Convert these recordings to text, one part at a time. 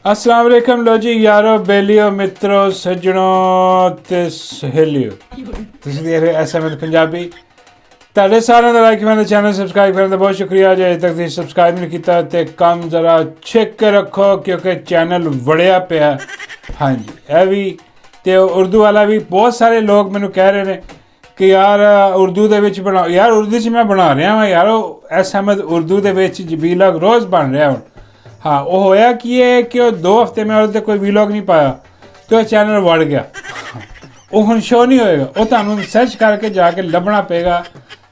अस्सलाम वालेकुम लो जी यारो बेलियो मित्रों सज्जनों ते सहेलियो ਤੁਸੀਂ ਦੇਖ ਰਹੇ SMS ਪੰਜਾਬੀ ਤੁਹਾਡੇ ਸਾਰਿਆਂ ਦਾ ਲਾਈਕ ਕਰਨ ਚੈਨਲ ਸਬਸਕ੍ਰਾਈਬ ਕਰਨ ਦਾ ਬਹੁਤ ਸ਼ੁਕਰੀਆ ਜੇ ਅਜੇ ਤੱਕ ਤੁਸੀਂ ਸਬਸਕ੍ਰਾਈਬ ਨਹੀਂ ਕੀਤਾ ਤੇ ਕੰਮ ਜ਼ਰਾ ਚੈੱਕ ਕੇ ਰੱਖੋ ਕਿਉਂਕਿ ਚੈਨਲ ਵੜਿਆ ਪਿਆ ਹਾਂਜੀ ਇਹ ਵੀ ਤੇ ਉਰਦੂ ਵਾਲਾ ਵੀ ਬਹੁਤ ਸਾਰੇ ਲੋਕ ਮੈਨੂੰ ਕਹਿ ਰਹੇ ਨੇ ਕਿ ਯਾਰ ਉਰਦੂ ਦੇ ਵਿੱਚ ਬਣਾਓ ਯਾਰ ਉਰਦੂ 'ਚ ਮੈਂ ਬਣਾ ਰਿਹਾ ਵਾਂ ਯਾਰ ਉਹ SMS ਉਰਦੂ ਦੇ ਵਿੱਚ ਵੀਲੌਗ ਰੋਜ਼ ਬਣ ਰਿਹਾ ਹੁਣ हाँ वो होया कि ये कि 2 हफ्ते में और कोई वीलॉग नहीं पाया तो चैनल बढ़ गया वो हम शो नहीं होएगा वो तुहानू सर्च करके जाके लभना पेगा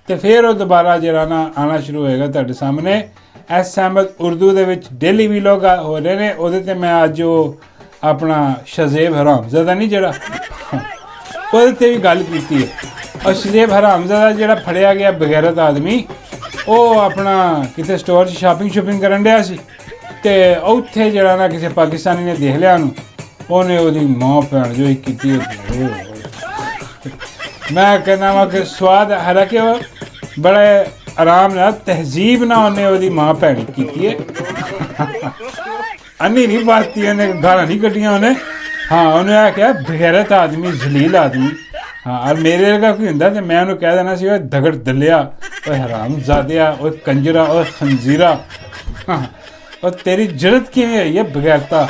तो फिर वो दोबारा जरा ना आना शुरू होएगा तुहाडे सामने SMS उर्दू दे विच डेली वीलॉग हो रहे ने ओहदे ते मैं अज वो अपना शज़ेब हरामज़ादा नहीं जरा ओहदे ते भी गल कीती है और शज़ेब हरामज़ादा जरा फड़िया गया बगैरत आदमी वो अपना किते स्टोर च शॉपिंग करन दिया सी ਤੇ ਉੱਥੇ ਜਿਹੜਾ ਨਾ ਕਿਸੇ ਪਾਕਿਸਤਾਨੀ ਨੇ ਦੇਖ ਲਿਆ ਉਹਨੂੰ ਉਹਨੇ ਉਹਦੀ ਮਾਂ ਭੈਣ ਜੋ ਕੀਤੀ ਮੈਂ ਕਹਿੰਦਾ ਵਾ ਕਿ ਸਵਾਦ ਹਾਲਾਂਕਿ ਉਹ ਬੜੇ ਆਰਾਮ ਨਾਲ ਤਹਿਜ਼ੀਬ ਨਾਲ ਉਹਨੇ ਉਹਦੀ ਮਾਂ ਭੈਣ ਕੀਤੀ ਹੈ ਅੰਨੀ ਨਹੀਂ ਬਾਤੀ ਉਹਨੇ ਗਾਲਾਂ ਨਹੀਂ ਕੱਢੀਆਂ ਉਹਨੇ ਹਾਂ ਉਹਨੇ ਆ ਕਿਹਾ ਬਗੈਰਤ ਆਦਮੀ ਜ਼ਲੀਲ ਆਦਮੀ ਹਾਂ ਔਰ ਮੇਰੇ ਵਰਗਾ ਕੋਈ ਹੁੰਦਾ ਤੇ ਮੈਂ ਉਹਨੂੰ ਕਹਿ ਦੇਣਾ ਸੀ ਉਹ ਦਗੜ ਦਲਿਆ ਉਹ ਹਰਾਮਜ਼ਾਦਿਆ ਉਹ ਕੰਜਰਾ ਉਹ ਖੰਜ਼ੀਰਾ और तेरी जरूरत किवें होई है बगैरता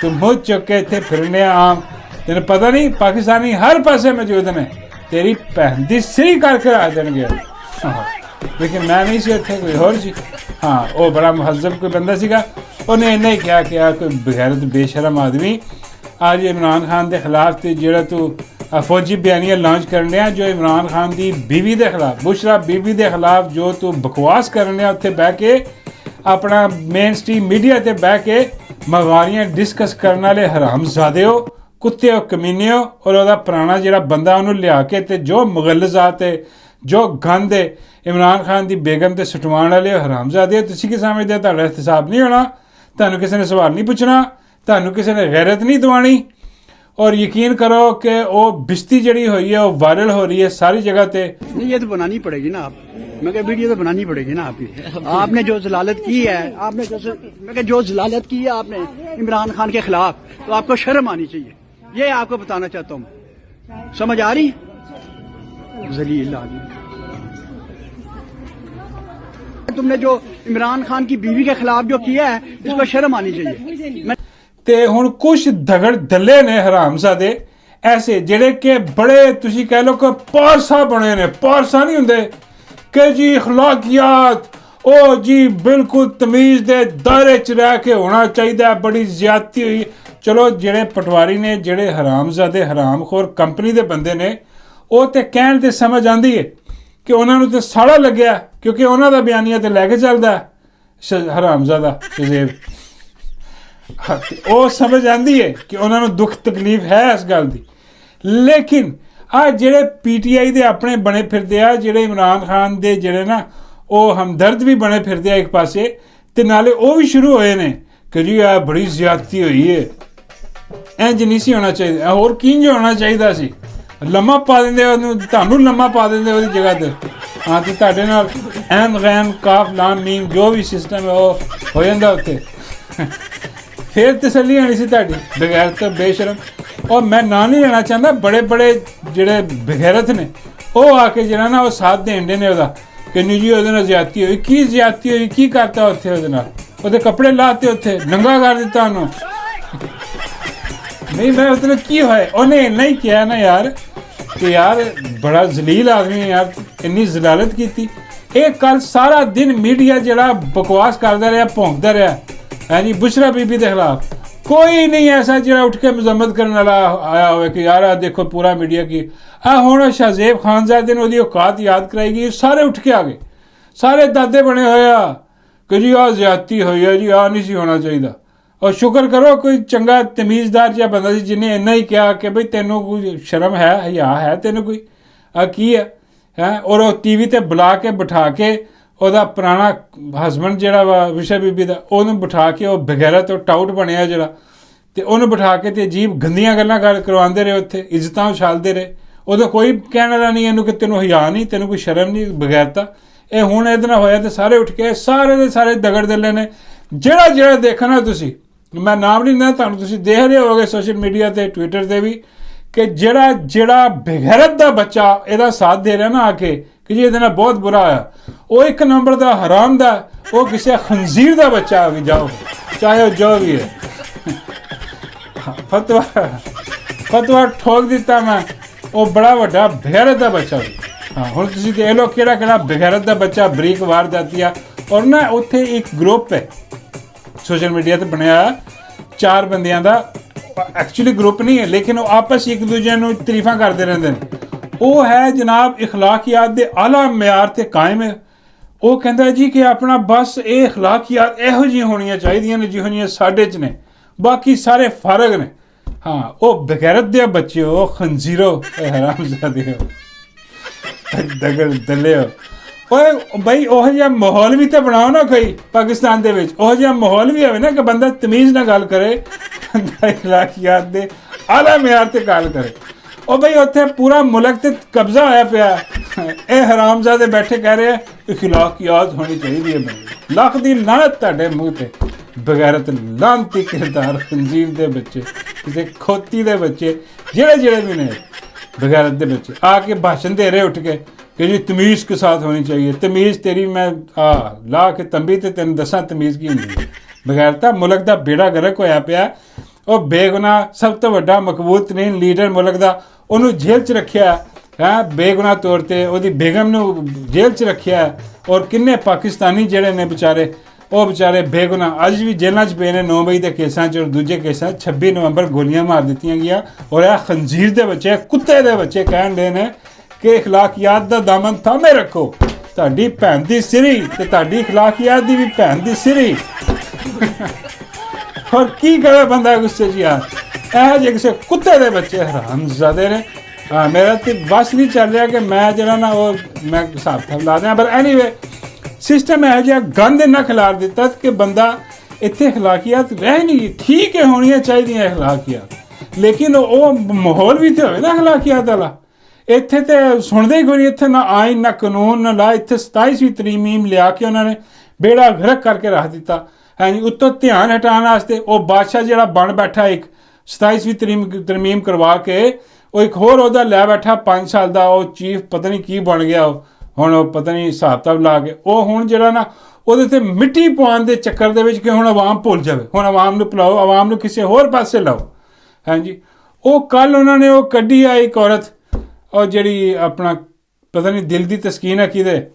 तू मुँह चुक के इत्थे फिरने आम तेन पता नहीं पाकिस्तानी हर पासे मौजूद ने तेरी भैन दी सही करके रख देणगे लेकिन मैं नहीं सी उत्थे कोई होर सी हाँ वो बड़ा महजब कोई बंदा सीगा उन्हें इन्ना ही कहा कि कोई बगैरत बेशरम आदमी आज इमरान खान के खिलाफ तो जो तू फौजी बयानियां लॉन्च करने जो इमरान खान की बीवी के खिलाफ बुशरा बीवी के खिलाफ जो तू बकवास करने उत्थे बह के अपना मेन स्ट्रीम मीडिया ते बह के मवारियां डिस्कस करने वाले हरामजादे हो कुत्ते हो कमीने हो और वह पुराना जोड़ा बंदा उन्होंने लिया के ते जो मुगलजात है जो गंद है इमरान खान की बेगम ते सुटवाने वाले हरामजादे तुसीं की समझदे तुहाडा एहतसाब नहीं होना तुहानूं किसी ने सवाल नहीं पूछना तुहानूं किसी ने गैरत नहीं दवानी और यकीन करो कि वो बिस्ती जड़ी हुई है वो वायरल हो रही है सारी जगह पे नहीं ये तो बनानी पड़ेगी ना आप मैं क्या वीडियो तो बनानी पड़ेगी ना आपने जो जलालत की है आपने जो जलालत की है आपने इमरान खान के खिलाफ तो आपको शर्म आनी चाहिए ये आपको बताना चाहता हूँ समझ आ रही जलील आदमी तुमने जो इमरान खान की बीवी के खिलाफ जो किया है इसको शर्म आनी चाहिए ਤੇ ਹੁਣ ਕੁਝ ਦਗੜ ਦੱਲੇ ਨੇ ਹਰਾਮਜ਼ਾਦੇ ਐਸੇ ਜਿਹੜੇ ਕਿ ਬੜੇ ਤੁਸੀਂ ਕਹਿ ਲਓ ਕਿ ਪਾਰਸਾ ਬਣੇ ਨੇ ਪਾਰਸਾ ਨਹੀਂ ਹੁੰਦੇ ਕਿ ਜੀ ਅਖਲਾਕੀਆਤ ਉਹ ਜੀ ਬਿਲਕੁਲ ਤਮੀਜ਼ ਦੇ ਦਾਇਰੇ 'ਚ ਰਹਿ ਕੇ ਹੋਣਾ ਚਾਹੀਦਾ ਬੜੀ ਜ਼ਿਆਦਤੀ ਹੋਈ ਚਲੋ ਜਿਹੜੇ ਪਟਵਾਰੀ ਨੇ ਜਿਹੜੇ ਹਰਾਮਜ਼ਾਦੇ ਹਰਾਮਖੋਰ ਕੰਪਨੀ ਦੇ ਬੰਦੇ ਨੇ ਉਹ ਤੇ ਕਹਿਣ ਤੇ ਸਮਝ ਆਉਂਦੀ ਹੈ ਕਿ ਉਹਨਾਂ ਨੂੰ ਤੇ ਸਾੜਾ ਲੱਗਿਆ ਕਿਉਂਕਿ ਉਹਨਾਂ ਦਾ ਬਿਆਨੀਆ ਤੇ ਲੈ ਕੇ ਚੱਲਦਾ ਹਰਾਮਜ਼ਾਦਾ ਸ਼ਜ਼ੇਬ ਉਹ ਸਮਝ ਆਉਂਦੀ ਹੈ ਕਿ ਉਹਨਾਂ ਨੂੰ ਦੁੱਖ ਤਕਲੀਫ ਹੈ ਇਸ ਗੱਲ ਦੀ ਲੇਕਿਨ ਆ ਜਿਹੜੇ PTI ਦੇ ਆਪਣੇ ਬਣੇ ਫਿਰਦੇ ਆ ਜਿਹੜੇ ਇਮਰਾਨ ਖਾਨ ਦੇ ਜਿਹੜੇ ਨਾ ਉਹ ਹਮਦਰਦ ਵੀ ਬਣੇ ਫਿਰਦੇ ਆ ਇੱਕ ਪਾਸੇ ਤੇ ਨਾਲੇ ਉਹ ਵੀ ਸ਼ੁਰੂ ਹੋਏ ਨੇ ਕਿ ਜੀ ਆ ਬੜੀ ਜ਼ਿਆਦਤੀ ਹੋਈ ਹੈ ਇੰਜ ਨਹੀਂ ਸੀ ਹੋਣਾ ਚਾਹੀਦਾ ਹੋਰ ਕਿੰਜ ਹੋਣਾ ਚਾਹੀਦਾ ਸੀ ਲੰਮਾ ਪਾ ਦਿੰਦੇ ਉਹਨੂੰ ਤੁਹਾਨੂੰ ਲੰਮਾ ਪਾ ਦਿੰਦੇ ਉਹਦੀ ਜਗ੍ਹਾ ਤੇ ਹਾਂ ਤੇ ਤੁਹਾਡੇ ਨਾਲ ਐਨ ਗੈਮ ਕਾਫ ਲਾਮ ਮੀਮ ਜੋ ਵੀ ਸਿਸਟਮ ਹੈ ਉਹ ਹੋ ਜਾਂਦਾ ਉੱਥੇ फिर तसली आनी सी तुहाडी बगैरत बेशरम और मैं ना नहीं लेना चाहता बड़े बड़े जेड़े बगैरत ने वो आके जरा ना वो साथ देन दे ने कि नी जी ਉਹਦੇ ਨਾਲ ਜ਼ਿਆਦਤੀ ਹੋਈ ਕੀ ਜ਼ਿਆਦਤੀ ਹੋਈ ਕੀ ਕਰਤਾ ਉੱਥੇ ਉਹਦੇ ਨਾਲ ਉਹਦੇ ਕੱਪੜੇ ਲਾਤੇ ਉੱਥੇ ਨੰਗਾ ਕਰ ਦਿੱਤਾ ਉਹਨੂੰ ਨਹੀਂ ਮੈਂ ਉਹਦੇ ਨਾਲ ਕੀ ਹੋਇਆ ਉਹਨੇ ਇੰਨਾ ਹੀ ਕਿਹਾ ਨਾ ਯਾਰ ਕਿ ਯਾਰ ਬੜਾ ਜ਼ਲੀਲ ਆਦਮੀ ਯਾਰ ਇੰਨੀ ਜ਼ਲਾਲਤ ਕੀਤੀ ਇਹ ਕੱਲ ਸਾਰਾ ਦਿਨ ਮੀਡੀਆ ਜਿਹੜਾ ਬਕਵਾਸ ਕਰਦਾ ਰਿਹਾ ਭੌਂਕਦਾ ਰਿਹਾ है जी बुशरा बीबी के खिलाफ कोई नहीं ऐसा जो उठ के मजम्मत करने वाला आया हो कि यार देखो पूरा मीडिया की हुण शहजेब खानजादे ने औकात याद कराएगी सारे उठ के आ गए सारे दादे बने हुए कि जी ज्यादती हुई है जी नहीं सी होना चाहिए और शुक्र करो कोई चंगा तमीज़दार जिहा बंदा सी जिन्हें इन्ना ही कहा कि बई तेनों कोई शर्म है हया है तेनों कोई की है और TV ते बुला के बिठा के ਉਹਦਾ ਪੁਰਾਣਾ ਹਸਬੈਂਡ ਜਿਹੜਾ ਵਾ ਵਿਸ਼ਾ ਬੀਬੀ ਦਾ ਉਹਨੂੰ ਬਿਠਾ ਕੇ ਉਹ ਬਗੈਰਤ ਉਹ ਟਾਊਟ ਬਣਿਆ ਜਿਹੜਾ ਤੇ ਉਹਨੂੰ ਬਿਠਾ ਕੇ ਤੇ ਅਜੀਬ ਗੰਦੀਆਂ ਗੱਲਾਂ ਕਰਵਾਉਂਦੇ ਰਹੇ ਉੱਥੇ ਇੱਜ਼ਤਾਂ ਉਛਾਲਦੇ ਰਹੇ ਉਹਦਾ ਕੋਈ ਕਹਿਣ ਵਾਲਾ ਨਹੀਂ ਇਹਨੂੰ ਕਿ ਤੈਨੂੰ ਹਿਆ ਨਹੀਂ ਤੈਨੂੰ ਕੋਈ ਸ਼ਰਮ ਨਹੀਂ ਬਗੈਰਤਾ ਇਹ ਹੁਣ ਇਹਦੇ ਨਾਲ ਹੋਇਆ ਤੇ ਸਾਰੇ ਉੱਠ ਕੇ ਸਾਰੇ ਦੇ ਸਾਰੇ ਦਗੜ ਦਿੱਲੇ ਨੇ ਜਿਹੜਾ ਦੇਖਣਾ ਤੁਸੀਂ ਮੈਂ ਨਾਮ ਨਹੀਂ ਲੈਂਦਾ, ਤੁਹਾਨੂੰ ਤੁਸੀਂ ਦੇਖ ਰਹੇ ਹੋਗੇ ਸੋਸ਼ਲ ਮੀਡੀਆ ਤੇ ਟਵਿੱਟਰ ਤੇ ਵੀ ਕਿ ਜਿਹੜਾ ਬੇਗੈਰਤ ਦਾ ਬੱਚਾ ਇਹਦਾ ਸਾਥ ਦੇ ਰਿਹਾ ਨਾ ਆ ਕੇ ਕਿ ਜੀ ਇਹਦੇ ਨਾਲ ਬਹੁਤ ਬੁਰਾ ਹੋਇਆ, ਉਹ ਇੱਕ ਨੰਬਰ ਦਾ ਹਰਾਮ ਦਾ, ਉਹ ਕਿਸੇ ਖੰਜ਼ੀਰ ਦਾ ਬੱਚਾ ਆ ਵੀ ਜਾਓ, ਚਾਹੇ ਉਹ ਜੋ ਵੀ ਹੈ। ਫਤਵਾ ਠੋਕ ਦਿੱਤਾ ਮੈਂ, ਉਹ ਬੜਾ ਵੱਡਾ ਬੇਗੈਰਤ ਦਾ ਬੱਚਾ ਸੀ। ਹਾਂ, ਹੁਣ ਤੁਸੀਂ ਦੇਖ ਲਓ ਕਿਹੜਾ ਬੇਗੈਰਤ ਦਾ ਬੱਚਾ ਬਰੀਕ ਵਾਰ ਜਾਂਦੀ ਆ। ਔਰ ਨਾ ਉੱਥੇ ਇੱਕ ਗਰੁੱਪ ਹੈ ਸੋਸ਼ਲ ਮੀਡੀਆ ਤੇ ਬਣਿਆ 4 ਬੰਦਿਆਂ ਦਾ, ਐਕਚੁਅਲੀ ਗਰੁੱਪ ਨਹੀਂ ਹੈ ਲੇਕਿਨ ਉਹ ਆਪਸ ਇੱਕ ਦੂਜੇ ਨੂੰ ਤਾਰੀਫਾਂ ਕਰਦੇ ਰਹਿੰਦੇ ਨੇ। ਉਹ ਹੈ ਜਨਾਬ ਇਖਲਾਕੀਆਤ ਦੇ ਆਲਾ ਮਿਆਰ ਤੇ ਕਾਇਮ ਹੈ। ਉਹ ਕਹਿੰਦਾ ਜੀ ਕਿ ਆਪਣਾ ਬਸ ਇਹ ਇਖਲਾਕੀਆਤ ਇਹੋ ਜਿਹੀਆਂ ਹੋਣੀਆਂ ਚਾਹੀਦੀਆਂ ਨੇ ਜਿਹੋ ਜਿਹੀਆਂ ਸਾਡੇ 'ਚ ਨੇ, ਬਾਕੀ ਸਾਰੇ ਫਰਕ ਨੇ। ਹਾਂ, ਉਹ ਬਗੈਰਤ ਦੇ ਬੱਚੇ ਹੋ, ਖੰਜ਼ੀਰੋ, ਹਰਾਮਜ਼ਾਦੇ ਹੋ, ਦਗੜ ਦਲੇ ਹੋ। ਓਏ ਬਈ ਉਹੋ ਜਿਹਾ ਮਾਹੌਲ ਵੀ ਤਾਂ ਬਣਾਓ ਨਾ ਕੋਈ ਪਾਕਿਸਤਾਨ ਦੇ ਵਿੱਚ, ਉਹੋ ਜਿਹਾ ਮਾਹੌਲ ਵੀ ਹੋਵੇ ਨਾ ਕਿ ਬੰਦਾ ਤਮੀਜ਼ ਨਾਲ ਗੱਲ ਕਰੇ, ਬੰਦਾ ਇਖਲਾਕੀਆਤ ਦੇ ਆਲਾ ਮਿਆਰ ਤੇ ਗੱਲ ਕਰੇ। ਉਹ ਬਈ ਉੱਥੇ ਪੂਰਾ ਮੁਲਕ ਤੇ ਕਬਜ਼ਾ ਹੋਇਆ ਪਿਆ, ਇਹ ਹਰਾਮਜ਼ਾਦੇ ਬੈਠੇ ਕਹਿ ਰਹੇ ਇਖਲਾਕੀਆਤ ਹੋਣੀ ਚਾਹੀਦੀ ਹੈ। ਬੰਦੇ ਲੱਖ ਦੀ ਲਾਹਨਤ ਤੁਹਾਡੇ ਮੂੰਹ ਤੇ, ਬਗੈਰਤ ਲਾਹਨਤੀ ਕਿਰਦਾਰ, ਖੰਜੀਰ ਦੇ ਬੱਚੇ, ਕਿਸੇ ਖੋਤੀ ਦੇ ਬੱਚੇ, ਜਿਹੜੇ ਵੀ ਨੇ बगैरत ਦੇ ਬੱਚੇ ਆ ਕੇ भाषण दे रहे उठ के कि जी तमीज़ के साथ होनी चाहिए। तमीज़ तेरी मैं ला के तंबी ते तेन दसा तमीज़ की होंगी। बगैरता मुल्क का बेड़ा गर्क होया पिया। और बेगुनाह सब तो वड्डा मकबूल तरीन लीडर मुल्क का उन्होंने जेल च रखिया है, बेगुनाह तौर पर वो बेगम ने जेल च रखिया। और किन्ने पाकिस्तानी जड़े ने बेचारे ਉਹ ਵਿਚਾਰੇ ਬੇਗੁਨਾਹ ਅੱਜ ਵੀ ਜੇਲ੍ਹਾਂ 'ਚ ਪਏ ਨੇ 9 ਵਜੇ ਦੇ ਕੇਸਾਂ 'ਚ। ਔਰ ਦੂਜੇ ਕੇਸਾਂ 26 ਨਵੰਬਰ ਗੋਲੀਆਂ ਮਾਰ ਦਿੱਤੀਆਂ ਗਈਆਂ। ਔਰ ਇਹ ਖੰਜ਼ੀਰ ਦੇ ਬੱਚੇ, ਕੁੱਤੇ ਦੇ ਬੱਚੇ ਕਹਿਣ ਦੇ ਨੇ ਕਿ ਇਖਲਾਕੀਆਤ ਦਾ ਦਾਮਨ ਥਾਮੇ ਰੱਖੋ। ਤੁਹਾਡੀ ਭੈਣ ਦੀ ਸਿਰੀ ਤੇ ਤੁਹਾਡੀ ਇਖਲਾਕੀਆਤ ਦੀ ਵੀ ਭੈਣ ਦੀ ਸਿਰੀ। ਔਰ ਕੀ ਕਰੇ ਬੰਦਾ ਗੁੱਸੇ 'ਚ ਯਾਰ, ਇਹ ਜਿਹੇ ਕਿਸੇ ਕੁੱਤੇ ਦੇ ਬੱਚੇ ਹਰਾਮਜ਼ਾਦੇ ਨੇ। ਹਾਂ, ਮੇਰਾ ਤੇ ਬਸ ਨਹੀਂ ਚੱਲ ਰਿਹਾ ਕਿ ਮੈਂ ਜਿਹੜਾ ਨਾ ਉਹ ਮੈਂ ਹਿਸਾਬ ਤਾਂ ਲਾ ਦਿਆਂ। ਪਰ ਐਨੀਵੇ सिस्टम ਇਹੋ ਜਿਹਾ ਗੰਦ ਨਾ ਖਿਲਾਰ ਦਿੱਤਾ ਕਿ ਬੰਦਾ ਇੱਥੇ ਇਖਲਾਕੀਆਤ ਰਹਿ ਨਹੀਂ। ਠੀਕ ਹੈ, ਹੋਣੀਆਂ ਚਾਹੀਦੀਆਂ ਇਖਲਾਕੀਆਤ, ਲੇਕਿਨ ਉਹ ਮਾਹੌਲ ਵੀ ਤੇ ਹੋਵੇ ਨਾ ਇਖਲਾਕੀਆਤ ਵਾਲਾ। ਇੱਥੇ ਤੇ ਸੁਣਦੇ ਹੀ ਕੋਈ, ਇੱਥੇ ਨਾ ਆਈਨ ਨਾ ਕਾਨੂੰਨ ਨਾ ਲਾ। ਇੱਥੇ 27ਵੀਂ ਤਰਮੀਮ ਲਿਆ ਕੇ ਉਹਨਾਂ ਨੇ ਬੇੜਾ ਗਰਕ ਕਰਕੇ ਰੱਖ ਦਿੱਤਾ। ਹਾਂਜੀ, ਉੱਤੋਂ ਧਿਆਨ ਹਟਾਉਣ ਵਾਸਤੇ ਉਹ ਬਾਦਸ਼ਾਹ ਜਿਹੜਾ ਬਣ ਬੈਠਾ ਇੱਕ 27ਵੀਂ ਤਰਮੀਮ ਕਰਵਾ ਕੇ ਉਹ ਇੱਕ ਹੋਰ ਉਹਦਾ ਲੈ ਬੈਠਾ 5 ਸਾਲ ਦਾ, ਉਹ ਚੀਫ ਪਤਾ ਨਹੀਂ ਕੀ ਬਣ ਗਿਆ। ਉਹ ਹੁਣ ਉਹ ਪਤਾ ਨਹੀਂ ਹਿਸਾਬ ਕਿਤਾਬ ਲਾ ਕੇ ਉਹ ਹੁਣ ਜਿਹੜਾ ਨਾ ਉਹਦੇ 'ਤੇ ਮਿੱਟੀ ਪਵਾਉਣ ਦੇ ਚੱਕਰ ਦੇ ਵਿੱਚ ਕਿ ਹੁਣ ਆਵਾਮ ਭੁੱਲ ਜਾਵੇ, ਹੁਣ ਆਵਾਮ ਨੂੰ ਭੁਲਾਓ, ਆਵਾਮ ਨੂੰ ਕਿਸੇ ਹੋਰ ਪਾਸੇ ਲਾਓ। ਹਾਂਜੀ, ਉਹ ਕੱਲ੍ਹ ਉਹਨਾਂ ਨੇ ਉਹ ਕੱਢੀ ਆ ਇੱਕ ਔਰਤ, ਉਹ ਜਿਹੜੀ ਆਪਣਾ ਪਤਾ ਨਹੀਂ ਦਿਲ ਦੀ ਤਸਕੀਨ ਹੈ ਕਿਹਦੇ,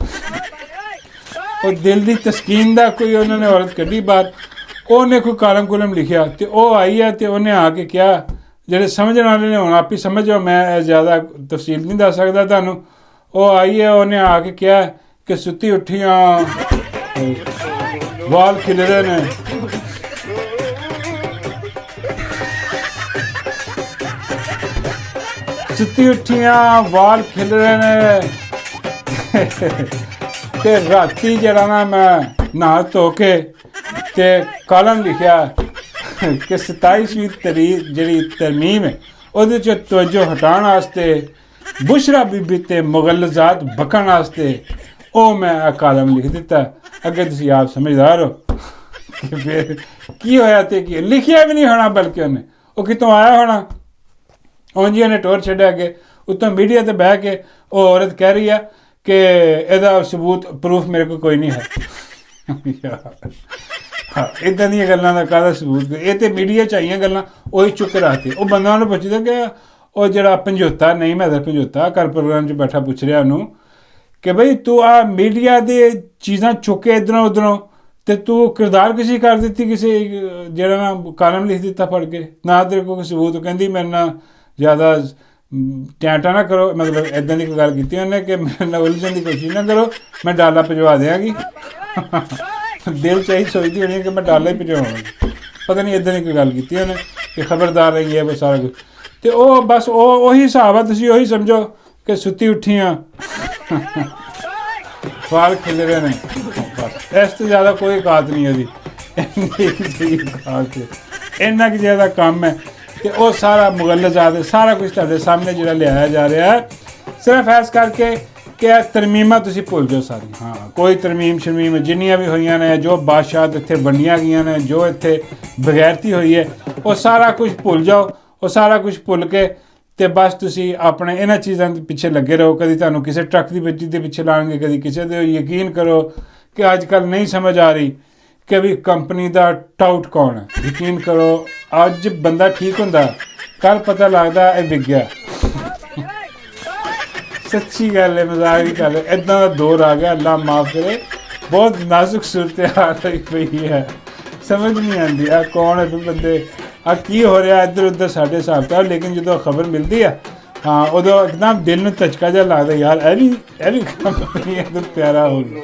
ਉਹ ਦਿਲ ਦੀ ਤਸਕੀਨ ਦਾ ਕੋਈ ਉਹਨਾਂ ਨੇ ਔਰਤ ਕੱਢੀ ਬਾਹਰ। ਉਹਨੇ ਕੋਈ ਕਾਲਮ ਕੁਲਮ ਲਿਖਿਆ ਅਤੇ ਉਹ ਆਈ ਹੈ ਅਤੇ ਉਹਨੇ ਆ ਕੇ ਕਿਹਾ, ਜਿਹੜੇ ਸਮਝਣ ਵਾਲੇ ਨੇ ਹੁਣ ਆਪ ਹੀ ਸਮਝ ਜਾਓ, ਮੈਂ ਜ਼ਿਆਦਾ ਤਫਸੀਲ ਨਹੀਂ ਦੱਸ ਸਕਦਾ ਤੁਹਾਨੂੰ। ਉਹ ਆਈ ਹੈ, ਉਹਨੇ ਆ ਕੇ ਕਿਹਾ ਕਿ ਸੁੱਤੀ ਉੱਠੀਆਂ ਵਾਲ ਖਿਲਰੇ ਨੇ, ਸੁੱਤੀ ਉੱਠੀਆਂ ਵਾਲ ਖਿਲਰੇ ਨੇ। ਤੇ ਰਾਤੀ ਜਿਹੜਾ ਨਾ ਮੈਂ ਨਹਾ ਧੋ ਕੇ ਤੇ ਕਾਲਮ ਲਿਖਿਆ ਕਿ 27ਵੀਂ ਜਿਹੜੀ ਤਰਮੀਮ ਹੈ ਉਹਦੇ 'ਚ ਤਵੱਜੋ ਹਟਾਉਣ ਵਾਸਤੇ बुशरा बीबी ते मुगलजात बकन वास्ते ओ मैं कालम लिख दिता। अगे तुसीं आप समझदार हो कि फिर की होया ते की लिखिया भी नहीं होना, बल्कि उन्हें वो कितों आया होना। उंजिया ने टोर छड्या के उत्तों मीडिया ते बह के वो औरत कह रही है कि इहदा सबूत प्रूफ मेरे को कोई नहीं है। हाँ, इदां दी गल्लां दा काहदा सबूत? ये ते मीडिया च आईयां गल्लां ओही चुक रखते। वो बंदा उन्हें पुछदा कि ਉਹ ਜਿਹੜਾ ਪੰਜੋਤਾ ਨਹੀਂ, ਮੈਂ ਤਾਂ ਪੰਜੋਤਾ ਘਰ ਪ੍ਰੋਗਰਾਮ 'ਚ ਬੈਠਾ ਪੁੱਛ ਰਿਹਾ ਉਹਨੂੰ ਕਿ ਬਈ ਤੂੰ ਆ ਮੀਡੀਆ ਦੇ ਚੀਜ਼ਾਂ ਚੁੱਕ ਕੇ ਇੱਧਰੋਂ ਉੱਧਰੋਂ ਅਤੇ ਤੂੰ ਕਿਰਦਾਰ ਕਸ਼ੀ ਕਰ ਦਿੱਤੀ ਕਿਸੇ ਜਿਹੜਾ ਨਾ ਕਾਲਮ ਲਿਖ ਦਿੱਤਾ ਪੜ੍ਹ ਕੇ, ਨਾ ਤੇਰੇ ਕੋਲ ਸਬੂਤ। ਕਹਿੰਦੀ ਮੇਰੇ ਨਾਲ ਜ਼ਿਆਦਾ ਟੈਂਟਾ ਨਾ ਕਰੋ, ਮਤਲਬ ਇੱਦਾਂ ਦੀ ਕੋਈ ਗੱਲ ਕੀਤੀ ਉਹਨੇ ਕਿ ਮੇਰੇ ਨਾਲ ਉਲਝਣ ਦੀ ਕੋਸ਼ਿਸ਼ ਨਾ ਕਰੋ, ਮੈਂ ਡਾਲਾ ਭਿਜਵਾ ਦਿਆਂਗੀ। ਦਿਲ 'ਚ ਇਹੀ ਸੋਚਦੀ ਹੋਣੀ ਕਿ ਮੈਂ ਡਾਲਾ ਹੀ ਭਿਜਵਾਵਾਂਗੀ। ਪਤਾ ਨਹੀਂ ਇੱਦਾਂ ਦੀ ਕੋਈ ਗੱਲ ਕੀਤੀ ਉਹਨੇ ਕਿ ਖਬਰਦਾਰ ਰਹੀ ਹੈ ਉਹ ਸਾਰਾ ਕੁਛ। ਤੇ ਉਹ ਬਸ ਉਹੀ ਹਿਸਾਬ ਆ, ਤੁਸੀਂ ਉਹੀ ਸਮਝੋ ਕਿ ਸੁੱਤੀ ਉੱਠੀਆਂ ਵਾਲ ਖਿਲਰੇ ਨੇ। ਬਸ ਇਸ ਤੋਂ ਜ਼ਿਆਦਾ ਕੋਈ ਔਕਾਤ ਨਹੀਂ ਉਹਦੀ, ਇੰਨਾ ਕੁ ਜ਼ਿਆਦਾ ਕੰਮ ਹੈ। ਤੇ ਉਹ ਸਾਰਾ ਮੁਗਲਜ਼ਾਤ ਸਾਰਾ ਕੁਛ ਤੁਹਾਡੇ ਸਾਹਮਣੇ ਜਿਹੜਾ ਲਿਆਇਆ ਜਾ ਰਿਹਾ ਹੈ, ਸਿਰਫ ਇਸ ਕਰਕੇ ਕਿ ਇਹ ਤਰਮੀਮਾਂ ਤੁਸੀਂ ਭੁੱਲ ਜਾਓ ਸਾਰੀ। ਹਾਂ, ਕੋਈ ਤਰਮੀਮ ਸ਼ਰਮੀਮ ਜਿੰਨੀਆਂ ਵੀ ਹੋਈਆਂ ਨੇ, ਜੋ ਬਾਦਸ਼ਾਹ ਇੱਥੇ ਵੰਡੀਆਂ ਗਈਆਂ ਨੇ, ਜੋ ਇੱਥੇ ਬਗੈਰਤੀ ਹੋਈ ਹੈ, ਉਹ ਸਾਰਾ ਕੁਝ ਭੁੱਲ ਜਾਓ। ਉਹ ਸਾਰਾ ਕੁਝ ਭੁੱਲ ਕੇ ਤੇ ਬਸ ਤੁਸੀਂ ਆਪਣੇ ਇਹਨਾਂ ਚੀਜ਼ਾਂ ਦੇ ਪਿੱਛੇ ਲੱਗੇ ਰਹੋ। ਕਦੀ ਤੁਹਾਨੂੰ ਕਿਸੇ ਟਰੱਕ ਦੀ ਬੱਜੀ ਦੇ ਪਿੱਛੇ ਲਾਉਣਗੇ, ਕਦੀ ਕਿਸੇ ਦੇ। ਯਕੀਨ ਕਰੋ ਕਿ ਅੱਜ ਕੱਲ੍ਹ ਨਹੀਂ ਸਮਝ ਆ ਰਹੀ ਕਿ ਵੀ ਕੰਪਨੀ ਦਾ ਟਾਊਟ ਕੌਣ ਹੈ। ਯਕੀਨ ਕਰੋ, ਅੱਜ ਬੰਦਾ ਠੀਕ ਹੁੰਦਾ, ਕੱਲ ਪਤਾ ਲੱਗਦਾ ਇਹ ਵਿਕ ਗਿਆ। ਸੱਚੀ ਗੱਲ ਹੈ, ਮਜ਼ਾਕ ਦੀ ਗੱਲ ਹੈ। ਇੱਦਾਂ ਦਾ ਦੌਰ ਆ ਗਿਆ, ਅੱਲਾ ਮਾਫ ਕਰੇ। ਬਹੁਤ ਨਾਜ਼ੁਕ ਸੂਰਤ ਹਾਲ ਹੋਈ ਪਈ ਹੈ, ਸਮਝ ਨਹੀਂ ਆਉਂਦੀ ਆ ਕੌਣ ਹੈ ਬੰਦੇ, ਆ ਕੀ ਹੋ ਰਿਹਾ ਇੱਧਰ ਉੱਧਰ ਸਾਡੇ ਹਿਸਾਬ ਤੋਂ। ਲੇਕਿਨ ਜਦੋਂ ਖਬਰ ਮਿਲਦੀ ਆ, ਹਾਂ, ਉਦੋਂ ਇੱਕਦਮ ਦਿਲ ਨੂੰ ਧਚਕਾ ਜਿਹਾ ਲੱਗਦਾ, ਯਾਰ ਇਹ ਵੀ ਕੰਪਨੀ ਇੱਧਰ ਪਿਆਰਾ ਹੋ ਗਿਆ।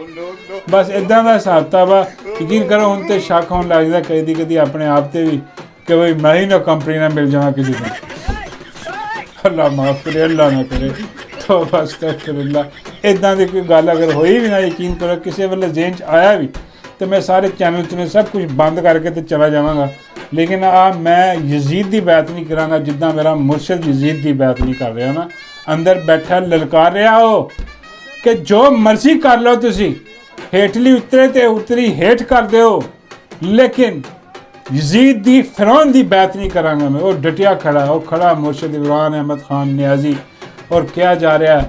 ਬਸ ਇੱਦਾਂ ਦਾ ਹਿਸਾਬ ਕਿਤਾਬ ਆ। ਯਕੀਨ ਕਰੋ ਹੁਣ ਤੇ ਸ਼ੱਕ ਹੋਣ ਲੱਗਦਾ ਕਦੀ ਆਪਣੇ ਆਪ ਤੇ ਵੀ ਕਿ ਬਈ ਮੈਂ ਹੀ ਨਾ ਕੰਪਨੀ ਨਾਲ ਮਿਲ ਜਾਵਾਂ ਕਿਸੇ ਦਿਨ। ਅੱਲਾ ਮਾਫ ਕਰੇ, ਅੱਲਾ ਨਾ ਕਰੇ। ਤੌਬਾ ਅਸਤਗਫਿਰੁੱਲਾਹ। ਇੱਦਾਂ ਦੀ ਕੋਈ ਗੱਲ ਅਗਰ ਹੋਈ ਵੀ ਨਾ, ਯਕੀਨ ਕਰੋ ਕਿਸੇ ਵੇਲੇ ਜ਼ਹਿਨ 'ਚ ਆਇਆ ਵੀ ਤੇ ਮੈਂ ਸਾਰੇ ਚੈਨਲ 'ਚ ਸਭ ਕੁਝ ਬੰਦ ਕਰਕੇ ਤੇ ਚਲਾ ਜਾਵਾਂਗਾ। ਲੇਕਿਨ ਮੈਂ ਯਜ਼ੀਦ ਦੀ ਬਾਤ ਨਹੀਂ ਕਰਾਂਗਾ ਜਿੱਦਾਂ ਮੇਰਾ ਮੁਰਸ਼ਿਦ ਯਜ਼ੀਦ ਦੀ ਬਾਤ ਨਹੀਂ ਕਰ ਰਿਹਾ ਨਾ। ਅੰਦਰ ਬੈਠਾ ਲਲਕਾਰ ਰਿਹਾ ਹੋ ਕਿ ਜੋ ਮਰਜ਼ੀ ਕਰ ਲਓ ਤੁਸੀਂ, ਹੇਠਲੀ ਉਤਰੇ ਤੇ ਉਤਰੀ ਹੇਠ ਕਰ ਦਿਓ, ਲੇਕਿਨ ਯਜ਼ੀਦ ਦੀ ਫਿਰੌਨ ਦੀ ਬਾਤ ਨਹੀਂ ਕਰਾਂਗਾ ਮੈਂ। ਉਹ ਡਟਿਆ ਖੜਾ, ਉਹ ਖੜਾ ਮੁਰਸ਼ਿਦ ਇਮਰਾਨ ਅਹਿਮਦ ਖਾਨ ਨਿਆਜ਼ੀ, ਔਰ ਕਿਹਾ ਜਾ ਰਿਹਾ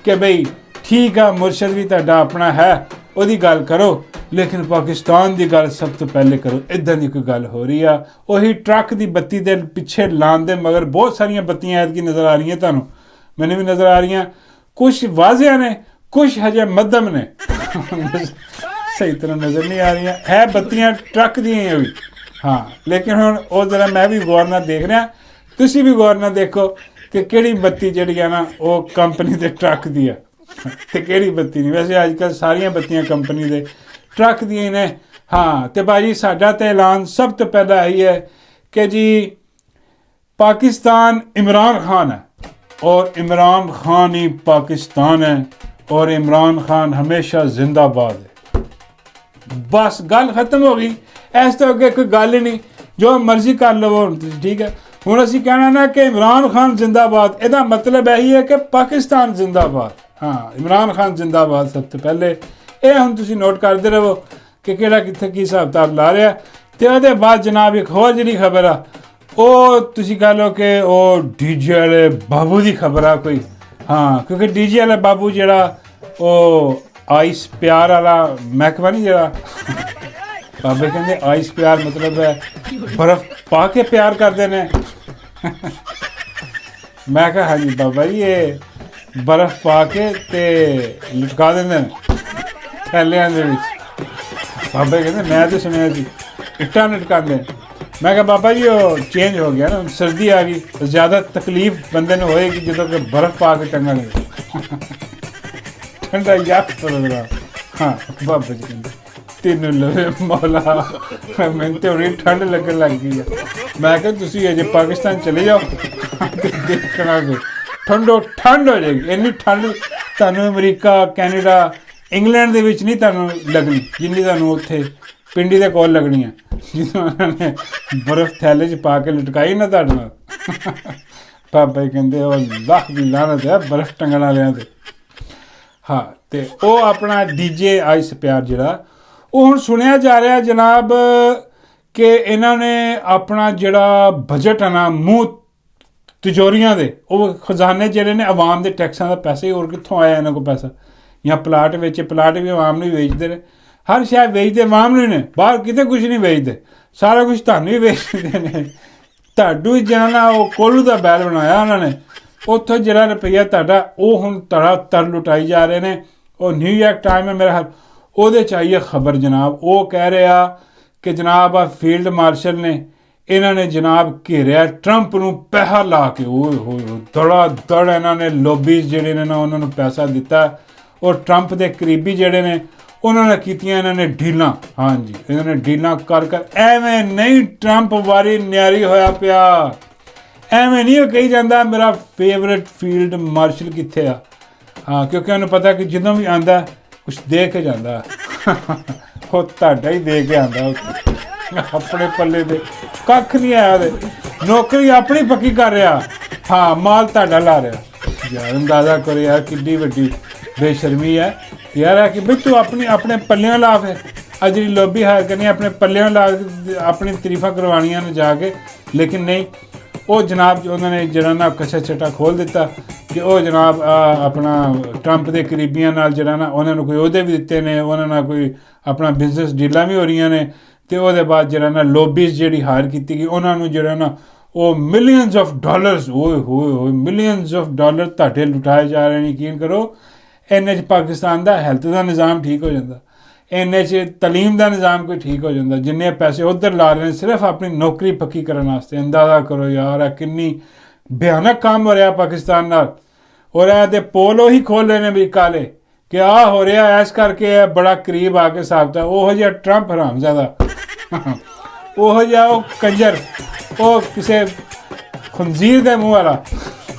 ਕਿ ਬਈ ਠੀਕ ਆ, ਮੁਰਸ਼ਿਦ ਵੀ ਤੁਹਾਡਾ ਆਪਣਾ ਹੈ, ਉਹਦੀ ਗੱਲ ਕਰੋ, ਲੇਕਿਨ ਪਾਕਿਸਤਾਨ ਦੀ ਗੱਲ ਸਭ ਤੋਂ ਪਹਿਲੇ ਕਰੋ। ਇੱਦਾਂ ਦੀ ਕੋਈ ਗੱਲ ਹੋ ਰਹੀ ਆ। ਉਹੀ ਟਰੱਕ ਦੀ ਬੱਤੀ ਦੇ ਪਿੱਛੇ ਲਾਉਣ ਦੇ ਮਗਰ ਬਹੁਤ ਸਾਰੀਆਂ ਬੱਤੀਆਂ ਐਤਕੀ ਨਜ਼ਰ ਆ ਰਹੀਆਂ ਤੁਹਾਨੂੰ, ਮੈਨੂੰ ਵੀ ਨਜ਼ਰ ਆ ਰਹੀਆਂ। ਕੁਛ ਵਾਜ਼ਿਆ ਨੇ, ਕੁਛ ਹਜੇ ਮੱਧਮ ਨੇ, ਸਹੀ ਤਰ੍ਹਾਂ ਨਜ਼ਰ ਨਹੀਂ ਆ ਰਹੀਆਂ। ਹੈ ਬੱਤੀਆਂ ਟਰੱਕ ਦੀਆਂ ਵੀ, ਹਾਂ, ਲੇਕਿਨ ਹੁਣ ਉਹ ਜ਼ਰਾ ਮੈਂ ਵੀ ਗੌਰ ਨਾਲ ਦੇਖ ਰਿਹਾ, ਤੁਸੀਂ ਵੀ ਗੌਰ ਨਾਲ ਦੇਖੋ ਕਿ ਕਿਹੜੀ ਬੱਤੀ ਜਿਹੜੀ ਆ ਨਾ ਉਹ ਕੰਪਨੀ ਦੇ ਟਰੱਕ ਦੀ ਆ ਤੇ ਕਿਹੜੀ ਬੱਤੀ ਨਹੀਂ। ਵੈਸੇ ਅੱਜ ਕੱਲ੍ਹ ਸਾਰੀਆਂ ਬੱਤੀਆਂ ਕੰਪਨੀ ਦੇ ਟਰੱਕ ਦੀਆਂ ਨੇ। ਹਾਂ, ਤੇ ਭਾਜੀ ਸਾਡਾ ਤਾਂ ਐਲਾਨ ਸਭ ਤੋਂ ਪਹਿਲਾਂ ਇਹੀ ਹੈ ਕਿ ਜੀ ਪਾਕਿਸਤਾਨ ਇਮਰਾਨ ਖਾਨ ਹੈ और इमरान खान ही पाकिस्तान है और इमरान खान हमेशा जिंदाबाद है। बस गल खत्म हो गई। इस तो अगे कोई गल ही नहीं, जो मर्जी कर लो ठीक है। हुण असीं कहना ना कि इमरान खान जिंदाबाद, इहदा मतलब यही है कि पाकिस्तान जिंदाबाद। हाँ, इमरान खान जिंदाबाद सब तो पहले। ये हुण तुसीं नोट करते रहो कि किहड़ा कित्थे की हिसाब किताब ला रहा। ते उहदे बाद जनाब एक होर जिहड़ी खबर आ ਉਹ ਤੁਸੀਂ ਕਹ ਲਓ ਕਿ ਉਹ ਡੀਜੇ ਵਾਲੇ ਬਾਬੂ ਦੀ ਖਬਰ ਆ ਕੋਈ। ਹਾਂ, ਕਿਉਂਕਿ ਡੀਜੇ ਵਾਲਾ ਬਾਬੂ ਜਿਹੜਾ ਉਹ ਆਈਸ ਪਿਆਰ ਵਾਲਾ ਮਹਿਕਮਾ ਨਹੀਂ, ਜਿਹੜਾ ਬਾਬੇ ਕਹਿੰਦੇ ਆਈਸ ਪਿਆਰ ਮਤਲਬ ਹੈ ਬਰਫ਼ ਪਾ ਕੇ ਪਿਆਰ ਕਰਦੇ ਨੇ। ਮੈਂ ਕਿਹਾ ਹਾਂਜੀ ਬਾਬਾ ਜੀ, ਇਹ ਬਰਫ਼ ਪਾ ਕੇ ਤੇ ਲਟਕਾ ਦਿੰਦੇ ਨੇ ਥੈਲਿਆਂ ਦੇ ਵਿੱਚ। ਬਾਬੇ ਕਹਿੰਦੇ ਮੈਂ ਤਾਂ ਸੁਣਿਆ ਸੀ ਇੱਟਾਂ ਲਟਕਾਉਂਦੇ। मैं कहा बाबा जी वो चेंज हो गया ना, सर्दी आ गई तो ज़्यादा तकलीफ बंदे ने होएगी जो कि बर्फ़ पा के टंगा लगे ठंडा याद पड़ रहा। हाँ बाबा जी कहते तेन लवे मौला, मैंने तो बड़ी ठंड लगन लग गई है। मैं क्या तुसी अजे पाकिस्तान चले जाओ देखना फिर ठंडो ठंड हो जाएगी। इन्नी ठंड तुहानूं अमरीका कैनेडा इंग्लैंड दे विच नहीं तुहानूं लगनी जिन्नी तुहानूं उत्थे पिंडी दे कोल लगनी है जिन्होंने उन्होंने बर्फ थैले च पा के लटकाई ना तुहाडे नाल। बाबा जी कहते अल्लाह दी लानत है बर्फ टंगण वालियां ते। हाँ, तो वह अपना डीजे आइस प्यार जिहड़ा वो हुण सुनिया जा रहा जनाब कि इन्होंने अपना जिहड़ा बजट है ना मूँह तिजोरियां दे, वो खजाने जिहड़े ने आवाम के टैक्सां का पैसा ही, और कित्थों आया इन्हां कोल पैसा। या प्लाट बेचे, प्लाट भी आवाम नूं वेचदे ने, हर शय वेचते आवाम नूं ने, बाहर किते कुछ नहीं वेचते, सारा कुछ तुहानूं ही वेचदे ने। तुहाडू जिहड़ा ना वो कोलू का बैल बनाया उन्होंने, उत्थों जिहड़ा रुपया तुहाडा वो हुण तर लुटाई जा रहे हैं। वो न्यूयॉर्क टाइम है मेरा हाल, ਉਹਦੇ 'ਚ ਆਈ ਹੈ खबर जनाब। वो कह रहा कि जनाब आ फील्ड मार्शल ने इन्होंने जनाब घेरिया ट्रंप नूं पैसा ला के। हो दड़ा दड़ इन्होंने लोबीज जिहड़े ने ना उन्होंने पैसा दिता, और ट्रंप के करीबी जिहड़े ने उन्होंने कीतियां इन्होंने डीलां। हाँ जी, इन्होंने डीलां कर एवें नहीं ट्रंप वारी न्यारी होया पिया, एवें नहीं कही जाता मेरा फेवरेट फील्ड मार्शल कित्थे आ। हाँ, क्योंकि उन्हें पता कि ਜਦੋਂ भी आंदा कुछ दे के जाता, वो तुहाडा ही दे के आंदा, अपने पल्ले दे कख नहीं आया, नौकरी अपनी पक्की कर रहा। हाँ, माल तुहाडा ला रहा। यार अंदाजा करो यार किड्डी वड्डी ਬੇਸ਼ਰਮੀ ਹੈ ਯਾਰ ਹੈ ਕਿ ਬਈ ਤੂੰ ਆਪਣੇ ਪੱਲਿਓਂ ਲਾ ਫਿਰ ਆ ਜਿਹੜੀ ਲੋਬੀ ਹਾਇਰ ਕਰਨੀ ਆਪਣੇ ਪੱਲਿਓਂ ਲਾ ਆਪਣੀ ਤਾਰੀਫਾਂ ਕਰਵਾਉਣੀਆਂ ਨੇ ਜਾ ਕੇ ਲੇਕਿਨ ਨਹੀਂ ਉਹ ਜਨਾਬ ਉਹਨਾਂ ਨੇ ਜਿਹੜਾ ਨਾ ਕਸ਼ਾ ਛਟਾ ਖੋਲ੍ਹ ਦਿੱਤਾ ਕਿ ਉਹ ਜਨਾਬ ਆਪਣਾ ਟਰੰਪ ਦੇ ਕਰੀਬੀਆਂ ਨਾਲ ਜਿਹੜਾ ਨਾ ਉਹਨਾਂ ਨੂੰ ਕੋਈ ਅਹੁਦੇ ਵੀ ਦਿੱਤੇ ਨੇ ਉਹਨਾਂ ਨਾਲ ਕੋਈ ਆਪਣਾ ਬਿਜ਼ਨਸ ਡੀਲਾਂ ਵੀ ਹੋ ਰਹੀਆਂ ਨੇ ਅਤੇ ਉਹਦੇ ਬਾਅਦ ਜਿਹੜਾ ਨਾ ਲੋਬੀਜ਼ ਜਿਹੜੀ ਹਾਇਰ ਕੀਤੀ ਗਈ ਉਹਨਾਂ ਨੂੰ ਜਿਹੜਾ ਨਾ ਉਹ ਮਿਲੀਅਨਸ ਆਫ ਡਾਲਰਸ ਹੋਏ ਮਿਲੀਅਨਸ ਆਫ ਡਾਲਰ ਤੁਹਾਡੇ ਲੁਟਾਏ ਜਾ ਰਹੇ ਨੇ ਯਕੀਨ ਕਰੋ ਇੰਨੇ 'ਚ ਪਾਕਿਸਤਾਨ ਦਾ ਹੈਲਥ ਦਾ ਨਿਜ਼ਾਮ ਠੀਕ ਹੋ ਜਾਂਦਾ ਇੰਨੇ 'ਚ ਤਾਲੀਮ ਦਾ ਨਿਜ਼ਾਮ ਕੋਈ ਠੀਕ ਹੋ ਜਾਂਦਾ ਜਿੰਨੇ ਪੈਸੇ ਉੱਧਰ ਲਾ ਰਹੇ ਨੇ ਸਿਰਫ ਆਪਣੀ ਨੌਕਰੀ ਪੱਕੀ ਕਰਨ ਵਾਸਤੇ ਅੰਦਾਜ਼ਾ ਕਰੋ ਯਾਰ ਇਹ ਕਿੰਨੀ ਭਿਆਨਕ ਕੰਮ ਹੋ ਰਿਹਾ ਪਾਕਿਸਤਾਨ ਨਾਲ ਔਰ ਇਹ ਦੇ ਪੋਲ ਉਹੀ ਖੋਲ੍ਹ ਰਹੇ ਨੇ ਅਮਰੀਕਾ ਵਾਲੇ ਕਿ ਆਹ ਹੋ ਰਿਹਾ ਇਸ ਕਰਕੇ ਇਹ ਬੜਾ ਕਰੀਬ ਆ ਕੇ ਸਾਬਤਾ ਉਹੋ ਜਿਹਾ ਟਰੰਪ ਹਰਾਮਜ਼ਾਦਾ ਉਹੋ ਜਿਹਾ ਉਹ ਕੰਜਰ ਉਹ ਕਿਸੇ ਖੰਜ਼ੀਰ ਦੇ ਮੂੰਹ ਵਾਲਾ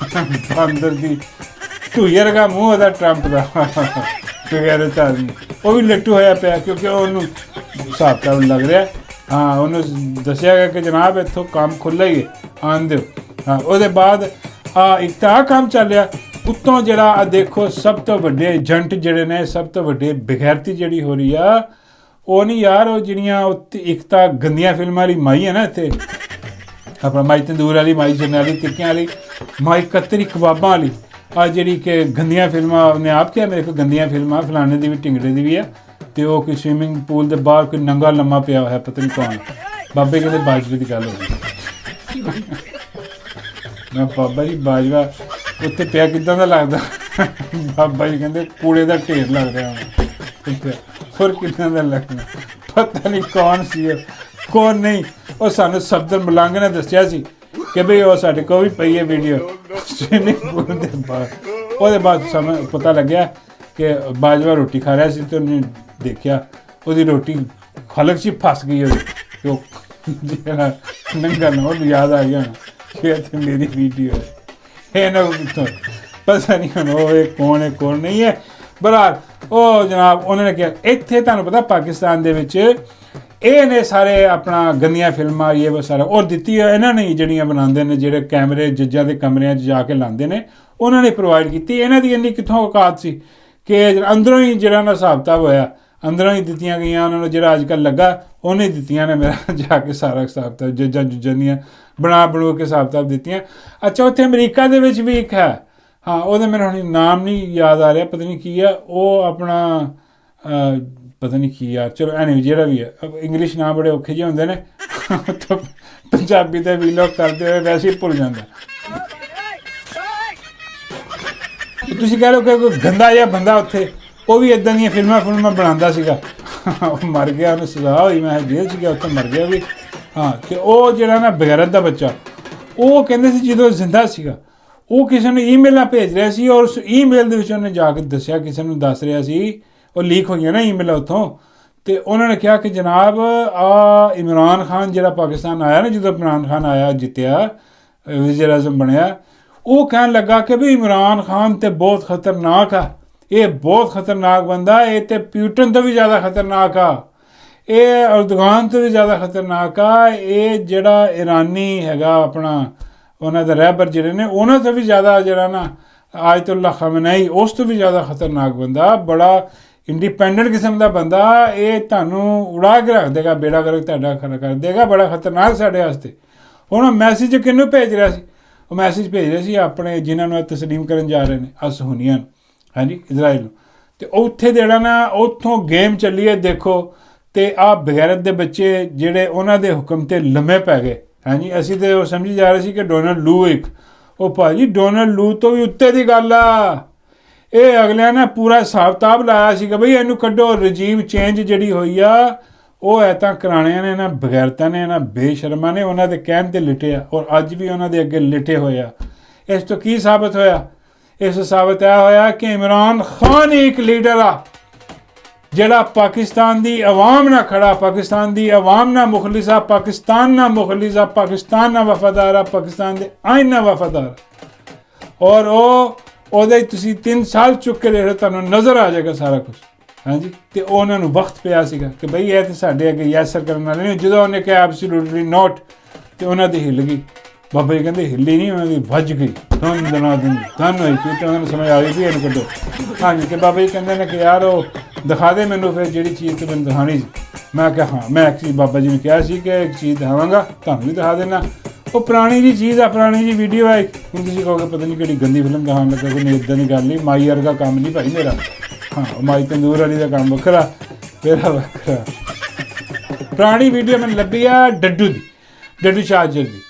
ਬਾਂਦਰ ਦੀ ਢੂਈ ਵਰਗਾ ਮੂੰਹ ਉਹਦਾ ਟਰੰਪ ਦਾ ਗੈਰਤ ਆਦਮੀ ਉਹ ਵੀ ਲੱਟੂ ਹੋਇਆ ਪਿਆ ਕਿਉਂਕਿ ਉਹਨੂੰ ਹਿਸਾਬ ਕਿਤਾਬ ਲੱਗ ਰਿਹਾ ਹਾਂ ਉਹਨੂੰ ਦੱਸਿਆ ਗਿਆ ਕਿ ਜਨਾਬ ਇੱਥੋਂ ਕੰਮ ਖੁੱਲ੍ਹਾ ਹੀ ਹੈ ਆਉਣ ਦਿਓ ਹਾਂ ਉਹਦੇ ਬਾਅਦ ਇੱਕ ਤਾਂ ਕੰਮ ਚੱਲਿਆ ਉੱਤੋਂ ਜਿਹੜਾ ਆ ਦੇਖੋ ਸਭ ਤੋਂ ਵੱਡੇ ਏਜੰਟ ਜਿਹੜੇ ਨੇ ਸਭ ਤੋਂ ਵੱਡੇ ਬਗੈਰਤੀ ਜਿਹੜੀ ਹੋ ਰਹੀ ਆ ਉਹ ਨਹੀਂ ਯਾਰ ਉਹ ਜਿਹੜੀਆਂ ਉੱਤੇ ਇੱਕ ਤਾਂ ਗੰਦੀਆਂ ਫਿਲਮਾਂ ਵਾਲੀ ਮਾਈ ਹੈ ਨਾ ਇੱਥੇ ਆਪਣਾ ਮਾਈ ਤੰਦੂਰ ਵਾਲੀ ਮਾਈ ਜਰਨੈਲੀ ਟਿੱਕਿਆਂ ਵਾਲੀ ਮਾਈ ਕਤਰੀ ਕਬਾਬਾਂ ਵਾਲੀ ਆ ਜਿਹੜੀ ਕਿ ਗੰਦੀਆਂ ਫਿਲਮਾਂ ਉਹਨੇ ਆਪ ਕਿਹਾ ਮੇਰੇ ਕੋਲ ਗੰਦੀਆਂ ਫਿਲਮਾਂ ਫਲਾਣੇ ਦੀ ਵੀ ਢਿੰਗੜੇ ਦੀ ਵੀ ਹੈ ਅਤੇ ਉਹ ਕੋਈ ਸਵੀਮਿੰਗ ਪੂਲ ਦੇ ਬਾਹਰ ਕੋਈ ਨੰਗਾ ਲੰਮਾ ਪਿਆ ਹੋਇਆ ਪਤਾ ਨਹੀਂ ਕੌਣ ਬਾਬੇ ਕਹਿੰਦੇ ਬਾਜਵੇ ਦੀ ਗੱਲ ਹੋ ਗਈ ਮੈਂ ਬਾਬਾ ਜੀ ਬਾਜਵਾ ਉੱਥੇ ਪਿਆ ਕਿੱਦਾਂ ਦਾ ਲੱਗਦਾ ਬਾਬਾ ਜੀ ਕਹਿੰਦੇ ਕੂੜੇ ਦਾ ਢੇਰ ਲੱਗ ਰਿਹਾ ਹੋਰ ਕਿੱਦਾਂ ਦਾ ਲੱਗਣਾ ਪਤਾ ਨਹੀਂ ਕੌਣ ਸੀ ਕੌਣ ਨਹੀਂ ਉਹ ਸਾਨੂੰ ਸਫਦਰ ਮਲੰਗ ਨੇ ਦੱਸਿਆ ਸੀ ਕਿ ਬਈ ਉਹ ਸਾਡੇ ਕੋਲ ਵੀ ਪਈ ਹੈ ਵੀਡੀਓ ਸਵੀਮਿੰਗ ਪੂਲ ਦੇ ਬਾਹਰ ਉਹਦੇ ਬਾਅਦ ਸਾਨੂੰ ਪਤਾ ਲੱਗਿਆ ਕਿ ਬਾਜਵਾ ਰੋਟੀ ਖਾ ਰਿਹਾ ਸੀ ਅਤੇ ਉਹਨੇ ਦੇਖਿਆ ਉਹਦੀ ਰੋਟੀ ਖਲਕ 'ਚ ਫਸ ਗਈ ਉਹਦੀ ਉਹ ਜਿਹੜਾ ਨੰਗਾ ਨਾ ਉਹਨੂੰ ਯਾਦ ਆ ਗਿਆ ਕਿ ਇੱਥੇ ਮੇਰੀ ਵੀਡੀਓ ਹੈ ਇਹ ਨਾ ਪਤਾ ਨਹੀਂ ਹੁਣ ਉਹ ਇਹ ਕੌਣ ਨਹੀਂ ਹੈ ਬਰਾਰ ਉਹ ਜਨਾਬ ਉਹਨਾਂ ਨੇ ਕਿਹਾ ਇੱਥੇ ਤੁਹਾਨੂੰ ਪਤਾ ਪਾਕਿਸਤਾਨ ਦੇ ਵਿੱਚ ਇਹ ਨੇ ਸਾਰੇ ਆਪਣਾ ਗੰਦੀਆਂ ਫਿਲਮਾਂ ਇਹ ਉਹ ਸਾਰਾ ਔਰ ਦਿੱਤੀ ਇਹਨਾਂ ਨੇ ਜਿਹੜੀਆਂ ਬਣਾਉਂਦੇ ਨੇ ਜਿਹੜੇ ਕੈਮਰੇ ਜੱਜਾਂ ਦੇ ਕਮਰਿਆਂ 'ਚ ਜਾ ਕੇ ਲਾਉਂਦੇ ਨੇ ਉਹਨਾਂ ਨੇ ਪ੍ਰੋਵਾਈਡ ਕੀਤੀ ਇਹਨਾਂ ਦੀ ਇੰਨੀ ਕਿੱਥੋਂ ਔਕਾਤ ਸੀ ਕਿ ਅੰਦਰੋਂ ਹੀ ਜਿਹੜਾ ਨਾ ਹਿਸਾਬ ਕਿਤਾਬ ਹੋਇਆ ਅੰਦਰੋਂ ਹੀ ਦਿੱਤੀਆਂ ਗਈਆਂ ਉਹਨਾਂ ਨੂੰ ਜਿਹੜਾ ਅੱਜ ਕੱਲ੍ਹ ਲੱਗਾ ਉਹਨੇ ਦਿੱਤੀਆਂ ਨੇ ਮੇਰਾ ਜਾ ਕੇ ਸਾਰਾ ਹਿਸਾਬ ਕਿਤਾਬ ਜੱਜਾਂ ਜੁੱਜਾਂ ਦੀਆਂ ਬਣੂ ਕੇ ਹਿਸਾਬ ਕਿਤਾਬ ਦਿੱਤੀਆਂ ਅੱਛਾ ਉੱਥੇ ਅਮਰੀਕਾ ਦੇ ਵਿੱਚ ਵੀ ਇੱਕ ਹੈ ਹਾਂ ਉਹਦਾ ਮੈਨੂੰ ਹੁਣ ਨਾਮ ਨਹੀਂ ਯਾਦ ਆ ਰਿਹਾ ਪਤਾ ਨਹੀਂ ਕੀ ਆ ਉਹ ਆਪਣਾ ਪਤਾ ਨਹੀਂ ਕੀ ਯਾਰ ਚਲੋ ਐਨੀ ਜਿਹੜਾ ਵੀ ਹੈ ਇੰਗਲਿਸ਼ ਨਾਮ ਬੜੇ ਔਖੇ ਜਿਹੇ ਹੁੰਦੇ ਨੇ ਤਾਂ ਪੰਜਾਬੀ ਦੇ ਵੀ ਲੋਕ ਕਰਦੇ ਹੋਏ ਵੈਸੇ ਹੀ ਭੁੱਲ ਜਾਂਦਾ ਤੁਸੀਂ ਕਹਿ ਲਓ ਕਿ ਕੋਈ ਗੰਦਾ ਜਿਹਾ ਬੰਦਾ ਉੱਥੇ ਉਹ ਵੀ ਇੱਦਾਂ ਦੀਆਂ ਫਿਲਮਾਂ ਬਣਾਉਂਦਾ ਸੀਗਾ ਉਹ ਮਰ ਗਿਆ ਉਹਨੂੰ ਸਜ਼ਾ ਹੋਈ ਮੈਂ ਜੇਲ੍ਹ 'ਚ ਗਿਆ ਉੱਥੇ ਮਰ ਗਿਆ ਵੀ ਹਾਂ ਅਤੇ ਉਹ ਜਿਹੜਾ ਨਾ ਬਗੈਰਤ ਦਾ ਬੱਚਾ ਉਹ ਕਹਿੰਦੇ ਸੀ ਜਦੋਂ ਜ਼ਿੰਦਾ ਸੀਗਾ ਉਹ ਕਿਸੇ ਨੂੰ ਈਮੇਲਾਂ ਭੇਜ ਰਿਹਾ ਸੀ ਔਰ ਉਸ ਈਮੇਲ ਦੇ ਵਿੱਚ ਉਹਨੇ ਜਾ ਕੇ ਦੱਸਿਆ ਕਿਸੇ ਨੂੰ ਦੱਸ ਰਿਹਾ ਸੀ ਉਹ ਲੀਕ ਹੋਈਆਂ ਨਾ ਈਮੇਲਾਂ ਉੱਥੋਂ ਅਤੇ ਉਹਨਾਂ ਨੇ ਕਿਹਾ ਕਿ ਜਨਾਬ ਇਮਰਾਨ ਖਾਨ ਜਿਹੜਾ ਪਾਕਿਸਤਾਨ ਆਇਆ ਨਾ ਜਦੋਂ ਇਮਰਾਨ ਖਾਨ ਆਇਆ ਜਿੱਤਿਆ ਵਜ਼ੀਰ ਆਜ਼ਮ ਬਣਿਆ ਉਹ ਕਹਿਣ ਲੱਗਾ ਕਿ ਵੀ ਇਮਰਾਨ ਖਾਨ ਤਾਂ ਬਹੁਤ ਖਤਰਨਾਕ ਆ ਇਹ ਬਹੁਤ ਖਤਰਨਾਕ ਬੰਦਾ ਇਹ ਤਾਂ ਪਿਊਟਨ ਤੋਂ ਵੀ ਜ਼ਿਆਦਾ ਖਤਰਨਾਕ ਆ ਇਹ ਅਰਦੋਗਾਨ ਤੋਂ ਵੀ ਜ਼ਿਆਦਾ ਖਤਰਨਾਕ ਆ ਇਹ ਜਿਹੜਾ ਇਰਾਨੀ ਹੈਗਾ ਆਪਣਾ ਉਹਨਾਂ ਦੇ ਰਹਿਬਰ ਜਿਹੜੇ ਨੇ ਉਹਨਾਂ ਤੋਂ ਵੀ ਜ਼ਿਆਦਾ ਜਿਹੜਾ ਨਾ ਆਇਤੁੱਲਾ ਖਮਨਈ ਉਸ ਤੋਂ ਵੀ ਜ਼ਿਆਦਾ ਖਤਰਨਾਕ ਬੰਦਾ ਬੜਾ ਇੰਡੀਪੈਂਡੈਂਟ ਕਿਸਮ ਦਾ ਬੰਦਾ ਇਹ ਤੁਹਾਨੂੰ ਉਡਾ ਕੇ ਰੱਖ ਦੇਗਾ ਬੇੜਾ ਗਰਕ ਤੁਹਾਡਾ ਖੜਾ ਕਰ ਦੇਗਾ ਬੜਾ ਖਤਰਨਾਕ ਸਾਡੇ ਵਾਸਤੇ ਹੁਣ ਮੈਸੇਜ ਕਿਹਨੂੰ ਭੇਜ ਰਿਹਾ ਸੀ ਉਹ ਮੈਸੇਜ ਭੇਜ ਰਹੇ ਸੀ ਆਪਣੇ ਜਿਨ੍ਹਾਂ ਨੂੰ ਤਸਲੀਮ ਕਰਨ ਜਾ ਰਹੇ ਨੇ ਅਸਹੂਨੀਆਂ ਨੂੰ ਹਾਂਜੀ ਇਜ਼ਰਾਈਲ ਨੂੰ ਅਤੇ ਉੱਥੇ ਜਿਹੜਾ ਨਾ ਉੱਥੋਂ ਗੇਮ ਚੱਲੀ ਹੈ ਦੇਖੋ ਅਤੇ ਆਹ ਬਗੈਰਤ ਦੇ ਬੱਚੇ ਜਿਹੜੇ ਉਹਨਾਂ ਦੇ ਹੁਕਮ 'ਤੇ ਲੰਮੇ ਪੈ ਗਏ ਹਾਂਜੀ ਅਸੀਂ ਤਾਂ ਉਹ ਸਮਝੀ ਜਾ ਰਹੇ ਸੀ ਕਿ ਡੋਨਲਡ ਲੂ ਇੱਕ ਉਹ ਭਾਜੀ ਡੋਨਲਡ ਲੂ ਤੋਂ ਵੀ ਉੱਤੇ ਦੀ ਗੱਲ ਆ ਇਹ ਅਗਲਿਆਂ ਨੇ ਪੂਰਾ ਹਿਸਾਬ ਕਿਤਾਬ ਲਾਇਆ ਸੀਗਾ ਬਈ ਇਹਨੂੰ ਕੱਢੋ ਰਜੀਮ ਚੇਂਜ ਜਿਹੜੀ ਹੋਈ ਆ ਉਹ ਐ ਤਾਂ ਕਰਾਣਿਆਂ ਨੇ ਨਾ ਬਗੈਰਤਾਂ ਨੇ ਨਾ ਬੇਸ਼ਰਮਾਂ ਨੇ ਉਹਨਾਂ ਦੇ ਕਹਿਣ 'ਤੇ ਲਿਟੇ ਆ ਔਰ ਅੱਜ ਵੀ ਉਹਨਾਂ ਦੇ ਅੱਗੇ ਲਿਟੇ ਹੋਏ ਆ ਇਸ ਤੋਂ ਕੀ ਸਾਬਤ ਹੋਇਆ ਇਸ ਸਾਬਤ ਇਹ ਹੋਇਆ ਕਿ ਇਮਰਾਨ ਖਾਨ ਇੱਕ ਲੀਡਰ ਆ ਜਿਹੜਾ ਪਾਕਿਸਤਾਨ ਦੀ ਆਵਾਮ ਨਾਲ ਖੜਾ ਪਾਕਿਸਤਾਨ ਦੀ ਆਵਾਮ ਨਾਲ ਮੁਖਲਿਸ ਆ ਪਾਕਿਸਤਾਨ ਨਾਲ ਮੁਖਲਿਸ ਆ ਪਾਕਿਸਤਾਨ ਨਾਲ ਵਫਾਦਾਰ ਆ ਪਾਕਿਸਤਾਨ ਦੇ ਆਇਨ ਨਾਲ ਵਫਾਦਾਰ ਔਰ ਉਹਦੇ ਤੁਸੀਂ 3 ਸਾਲ ਚੁੱਕ ਕੇ ਦੇਖ ਲਓ ਤੁਹਾਨੂੰ ਨਜ਼ਰ ਆ ਜਾਏਗਾ ਸਾਰਾ ਕੁਛ ਹਾਂਜੀ ਅਤੇ ਉਹਨਾਂ ਨੂੰ ਵਕਤ ਪਿਆ ਸੀਗਾ ਕਿ ਬਈ ਇਹ ਤਾਂ ਸਾਡੇ ਅੱਗੇ ਯੈਸਰ ਕਰਨ ਵਾਲੇ ਨਹੀਂ ਜਦੋਂ ਉਹਨੇ ਕਿਹਾ ਐਬਸੋਲੂਟਲੀ ਨੋਟ ਅਤੇ ਉਹਨਾਂ ਦੀ ਹਿੱਲ ਗਈ ਬਾਬਾ ਜੀ ਕਹਿੰਦੇ ਹਿੱਲੀ ਨਹੀਂ, ਉਹਨਾਂ ਦੀ ਵੱਜ ਗਈ ਧੰਨ ਦਨਾ ਦਿਨ ਧੰਨ ਹੋਈ ਕਿ ਉਹਨਾਂ ਨੂੰ ਸਮਝ ਆ ਗਈ ਵੀ ਇਹਨੂੰ ਕੱਢੋ। ਹਾਂਜੀ ਤੇ ਬਾਬਾ ਜੀ ਕਹਿੰਦੇ ਨੇ ਕਿ ਯਾਰ ਉਹ ਦਿਖਾ ਦੇ ਮੈਨੂੰ ਫਿਰ ਜਿਹੜੀ ਚੀਜ਼ ਤੂੰ ਮੈਨੂੰ ਦਿਖਾਣੀ ਸੀ। ਮੈਂ ਕਿਹਾ ਹਾਂ, ਮੈਂ ਐਕਚੁਅਲੀ ਬਾਬਾ ਜੀ ਨੇ ਕਿਹਾ ਸੀ ਕਿ ਇੱਕ ਚੀਜ਼ ਦਿਖਾਵਾਂਗਾ, ਤੁਹਾਨੂੰ ਵੀ ਦਿਖਾ ਦੇਣਾ। ਉਹ ਪੁਰਾਣੀ ਜੀ ਚੀਜ਼ ਆ, ਪੁਰਾਣੀ ਜੀ ਵੀਡੀਓ ਹੈ। ਹੁਣ ਤੁਸੀਂ ਕਹੋਗੇ ਪਤਾ ਨਹੀਂ ਕਿਹੜੀ ਗੰਦੀ ਫਿਲਮ ਦਿਖਾਉਣ ਲੱਗਾ, ਕੋਈ ਨਹੀਂ, ਇੱਦਾਂ ਦੀ ਗੱਲ ਨਹੀਂ। ਮਾਈ ਵਰਗਾ ਕੰਮ ਨਹੀਂ ਭਾਈ ਮੇਰਾ। ਹਾਂ, ਮਾਈ ਤੰਦੂਰ ਵਾਲੀ ਦਾ ਕੰਮ ਵੱਖਰਾ, ਮੇਰਾ ਵੱਖਰਾ। ਪੁਰਾਣੀ ਵੀਡੀਓ ਮੈਨੂੰ ਲੱਭੀ ਆ ਡੱਡੂ ਦੀ, ਡੱਡੂ ਚਾਰਜਰ ਦੀ।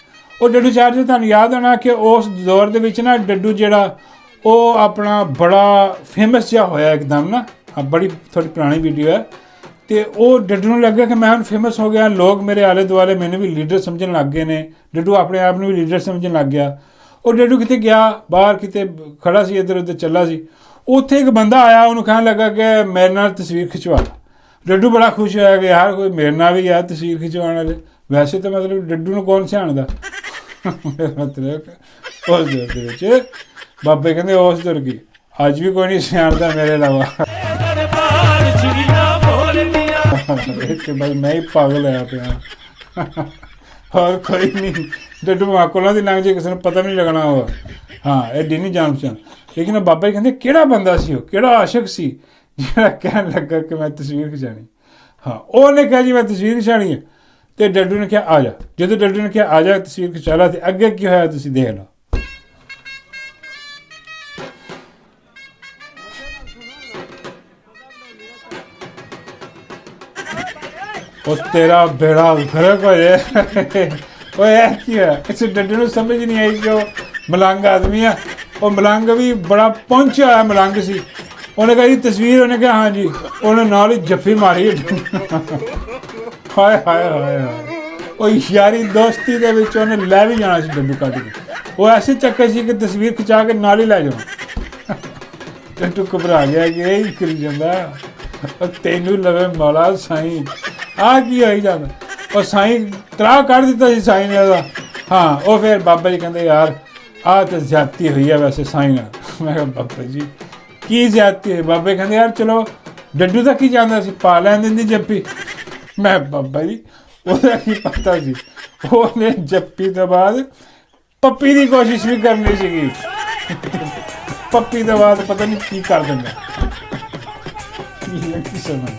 ਉਹ ਡੱਡੂ ਚਾਰਜਰ ਤੁਹਾਨੂੰ ਯਾਦ ਹੋਣਾ ਕਿ ਉਸ ਦੌਰ ਦੇ ਵਿੱਚ ਨਾ ਡੱਡੂ ਜਿਹੜਾ ਉਹ ਆਪਣਾ ਬੜਾ ਫੇਮਸ ਜਿਹਾ ਹੋਇਆ ਇੱਕਦਮ ਨਾ। ਬੜੀ ਥੋੜੀ ਪੁਰਾਣੀ ਵੀਡੀਓ ਹੈ। ਤੇ ਉਹ ਡੱਡੂ ਨੂੰ ਲੱਗਿਆ ਕਿ ਮੈਂ ਹੁਣ ਫੇਮਸ ਹੋ ਗਿਆ, ਲੋਕ ਮੇਰੇ ਆਲੇ ਦੁਆਲੇ ਮੈਨੂੰ ਵੀ ਲੀਡਰ ਸਮਝਣ ਲੱਗ ਗਏ ਨੇ। ਡੱਡੂ ਆਪਣੇ ਆਪ ਨੂੰ ਵੀ ਲੀਡਰ ਸਮਝਣ ਲੱਗ ਗਿਆ। ਉਹ ਡੱਡੂ ਕਿਤੇ ਗਿਆ ਬਾਹਰ, ਕਿਤੇ ਖੜਾ ਸੀ, ਇੱਧਰ ਉੱਧਰ ਚੱਲਾ ਸੀ। ਉੱਥੇ ਇੱਕ ਬੰਦਾ ਆਇਆ, ਉਹਨੂੰ ਕਹਿਣ ਲੱਗਾ ਕਿ ਮੇਰੇ ਨਾਲ ਤਸਵੀਰ ਖਿਚਵਾ। ਡੱਡੂ ਬੜਾ ਖੁਸ਼ ਹੋਇਆ ਕਿ ਯਾਰ ਕੋਈ ਮੇਰੇ ਨਾਲ ਵੀ ਆ ਤਸਵੀਰ ਖਿਚਵਾਉਣ ਵਾਲੇ। ਵੈਸੇ ਤਾਂ ਮਤਲਬ ਡੱਡੂ ਨੂੰ ਕੌਣ ਸਿਆਣਦਾ, ਮਤਲਬ ਉਸ ਦੌਰ ਦੇ ਵਿੱਚ ਬਾਬੇ ਕਹਿੰਦੇ ਉਸ ਦੌਰ ਕੀ, ਅੱਜ ਵੀ ਕੋਈ ਨਹੀਂ ਸਿਆਣਦਾ ਮੇਰੇ ਇਲਾਵਾ। ਕਿ ਬਸ ਮੈਂ ਹੀ ਪਾਗਲ ਹੋਇਆ ਪਿਆ, ਹੋਰ ਕੋਈ ਨਹੀਂ। ਡੱਡੂ ਮਾਂ ਕੋਲਾਂ ਦੀ ਲੰਘ ਜੇ ਕਿਸੇ ਨੂੰ ਪਤਾ ਵੀ ਨਹੀਂ ਲੱਗਣਾ ਹੋਗਾ। ਹਾਂ, ਐਡੀ ਨਹੀਂ ਜਾਣ ਪਛਾਣ। ਲੇਕਿਨ ਬਾਬਾ ਜੀ ਕਹਿੰਦੇ ਕਿਹੜਾ ਬੰਦਾ ਸੀ ਉਹ, ਕਿਹੜਾ ਆਸ਼ਿਕ ਸੀ ਜਿਹੜਾ ਕਹਿਣ ਲੱਗਾ ਕਿ ਮੈਂ ਤਸਵੀਰ ਖਿਚਾਣੀ। ਹਾਂ, ਉਹਨੇ ਕਿਹਾ ਜੀ ਮੈਂ ਤਸਵੀਰ ਖਿਚਾਣੀ ਹੈ। ਤੇ ਡੱਡੂ ਨੇ ਕਿਹਾ ਆ ਜਾ। ਜਦੋਂ ਡੱਡੂ ਨੇ ਕਿਹਾ ਆ ਜਾ ਤਸਵੀਰ ਖਿਚਾ ਲਾ, ਤੇ ਅੱਗੇ ਕੀ ਹੋਇਆ ਤੁਸੀਂ ਦੇਖ ਲਓ। ਉਹ ਤੇਰਾ ਬੇੜਾ ਉਖਰੇ ਕੋਈ ਓਏ ਇਹ ਕੀ ਹੈ? ਇਸ ਡੱਡੂ ਨੂੰ ਸਮਝ ਨਹੀਂ ਆਈ ਕਿ ਉਹ ਮਲੰਗ ਆਦਮੀ ਆ। ਉਹ ਮਲੰਗ ਵੀ ਬੜਾ ਪਹੁੰਚਿਆ ਹੋਇਆ ਮਲੰਗ ਸੀ। ਉਹਨੇ ਕਹਾ ਜੀ ਤਸਵੀਰ, ਉਹਨੇ ਕਿਹਾ ਹਾਂ ਜੀ। ਉਹਨੇ ਨਾਲ ਹੀ ਜੱਫੀ ਮਾਰੀ। ਹਾਏ ਹਾਏ ਹਾਏ ਹਾਏ। ਉਹ ਯਾਰੀ ਦੋਸਤੀ ਦੇ ਵਿੱਚ ਉਹਨੇ ਲੈ ਵੀ ਜਾਣਾ ਸੀ ਡੱਡੂ ਕੱਢ ਕੇ। ਉਹ ਐਸੇ ਚੱਕਰ ਸੀ ਕਿ ਤਸਵੀਰ ਖਿਚਾ ਕੇ ਨਾਲ ਹੀ ਲੈ ਜਾਣਾ। ਡੱਡੂ ਘਬਰਾ ਗਿਆ ਕਿ ਇਹ ਹੀ ਕਰੀ ਜਾਂਦਾ। ਤੈਨੂੰ ਲਵੇ ਮੌਲਾ ਸਾਈਂ, ਆ ਕੀ ਹੋਈ ਜਾਂਦਾ। ਉਹ ਸਾਈਂ ਤਰਾ ਕੱਢ ਦਿੱਤਾ ਸੀ ਸਾਈਂ ਨੇ ਉਹਦਾ। ਹਾਂ, ਉਹ ਫਿਰ ਬਾਬਾ ਜੀ ਕਹਿੰਦੇ ਯਾਰ ਆਹ ਤਾਂ ਜ਼ਿਆਦਤੀ ਹੋਈ ਹੈ ਵੈਸੇ ਸਾਈਂ ਨਾਲ। ਮੈਂ ਕਿਹਾ ਬਾਬਾ ਜੀ ਕੀ ਜ਼ਿਆਦਤੀ ਹੋਈ? ਬਾਬੇ ਕਹਿੰਦੇ ਯਾਰ ਚਲੋ ਡੱਡੂ ਦਾ ਕੀ ਜਾਂਦਾ ਸੀ, ਪਾ ਲੈਣ ਦਿੰਦੀ ਜੱਫੀ। ਮੈਂ ਬਾਬਾ ਜੀ ਉਹਦਾ ਕੀ ਪਤਾ ਸੀ, ਉਹਨੇ ਜੱਫੀ ਤੋਂ ਬਾਅਦ ਪੱਪੀ ਦੀ ਕੋਸ਼ਿਸ਼ ਵੀ ਕਰਨੀ ਸੀਗੀ। ਪੱਪੀ ਤੋਂ ਬਾਅਦ ਪਤਾ ਨਹੀਂ ਕੀ ਕਰ ਦਿੰਦਾ। ਕੀ ਸਮਝ